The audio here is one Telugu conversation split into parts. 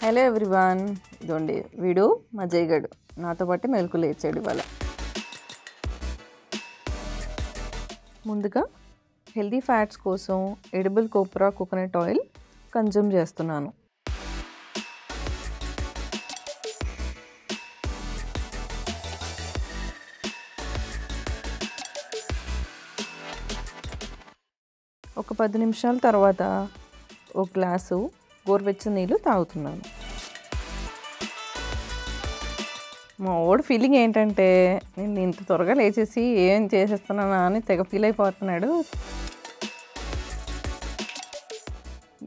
హలో ఎవ్రీవన్, ఇదండి వీడు మా జయగడు నాతో పాటు మెలకు లేచాడు ఇవాళ. ముందుగా హెల్దీ ఫ్యాట్స్ కోసం edible khopra coconut oil consume చేస్తున్నాను. ఒక 10 నిమిషాల తర్వాత ఒక గ్లాసు గోరువెచ్చని నీళ్ళు తాగుతున్నాను. మా వాడు ఫీలింగ్ ఏంటంటే నేను ఇంత త్వరగా లేచేసి ఏం చేసేస్తున్నానా అని తెగ ఫీల్ అయిపోతున్నాడు.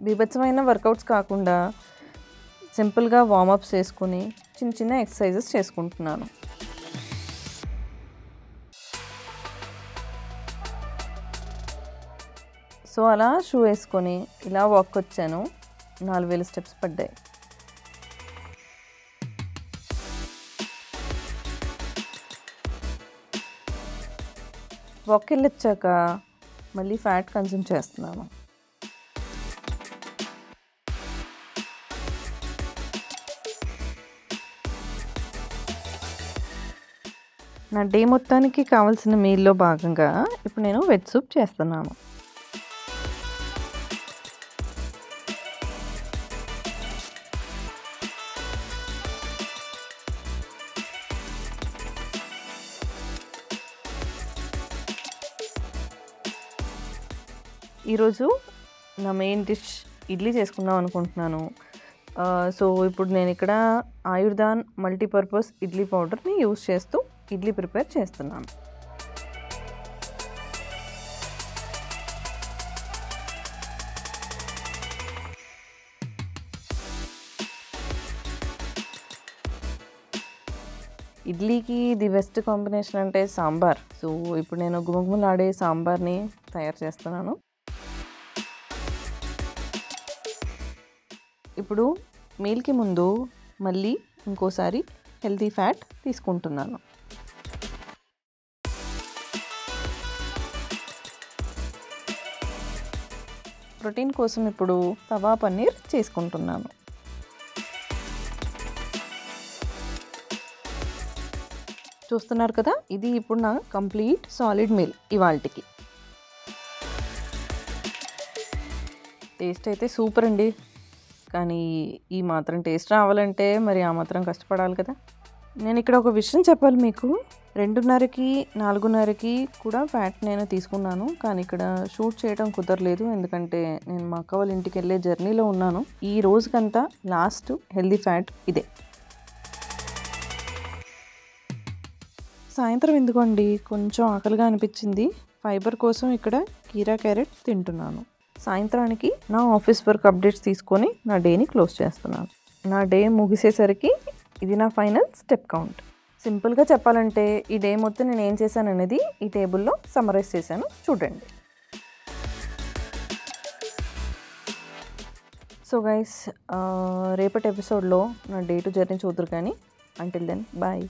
బీభత్సమైన వర్కౌట్స్ కాకుండా సింపుల్గా వార్మప్స్ చేసుకుని చిన్న చిన్న ఎక్సర్సైజెస్ చేసుకుంటున్నాను. సో అలా షూ వేసుకొని ఇలా వాక్ వచ్చాను. 4000 స్టెప్స్ పడ్డాయి. వాక్ వెళ్ళొచ్చాక మళ్ళీ ఫ్యాట్ కన్జ్యూమ్ చేస్తున్నాను. నా డే మొత్తానికి కావాల్సిన మీల్లో భాగంగా ఇప్పుడు నేను వెజ్ సూప్ చేస్తున్నాను. ఈరోజు నా మెయిన్ డిష్ ఇడ్లీ చేసుకుందాం అనుకుంటున్నాను. సో ఇప్పుడు నేను ఇక్కడ ఆయుర్దాన్ మల్టీపర్పస్ ఇడ్లీ పౌడర్ని యూస్ చేస్తూ ఇడ్లీ ప్రిపేర్ చేస్తున్నాను. ఇడ్లీకి ది బెస్ట్ కాంబినేషన్ అంటే సాంబార్. సో ఇప్పుడు నేను గుమగుమలాడే సాంబార్ని తయారు చేస్తున్నాను. ఇప్పుడు మీల్కి ముందు మళ్ళీ ఇంకోసారి హెల్తీ ఫ్యాట్ తీసుకుంటున్నాను. ప్రోటీన్ కోసం ఇప్పుడు తవా పన్నీర్ చేసుకుంటున్నాను. చూస్తున్నారు కదా, ఇది ఇప్పుడు నా కంప్లీట్ సాలిడ్ మీల్ ఇవాల్టికి. టేస్ట్ అయితే సూపర్ అండి. కానీ ఈ మాత్రం టేస్ట్ రావాలంటే మరి ఆ మాత్రం కష్టపడాలి కదా. నేను ఇక్కడ ఒక విషయం చెప్పాలి మీకు. 2:30కి 4:30కి కూడా ఫ్యాట్ నేను తీసుకున్నాను. కానీ ఇక్కడ షూట్ చేయడం కుదరలేదు, ఎందుకంటే నేను మా అక్క వాళ్ళ ఇంటికి వెళ్ళే జర్నీలో ఉన్నాను. ఈ రోజుకంతా లాస్ట్ హెల్దీ ఫ్యాట్ ఇదే. సాయంత్రం ఎందుకోండి కొంచెం ఆకలిగా అనిపించింది. ఫైబర్ కోసం ఇక్కడ కీరా క్యారెట్ తింటున్నాను. సాయంత్రానికి నా ఆఫీస్ వర్క్ అప్డేట్స్ తీసుకొని నా డేని క్లోజ్ చేస్తున్నాను. నా డే ముగిసేసరికి ఇది నా ఫైనల్ స్టెప్ కౌంట్. సింపుల్గా చెప్పాలంటే ఈ డే మొత్తం నేను ఏం చేశాను అనేది ఈ టేబుల్లో సమ్మరైజ్ చేశాను, చూడండి. సో గైస్, రేపటి ఎపిసోడ్లో నా డే టు జర్నీ చూద్దరు. కానీ అంటిల్ దెన్ బాయ్.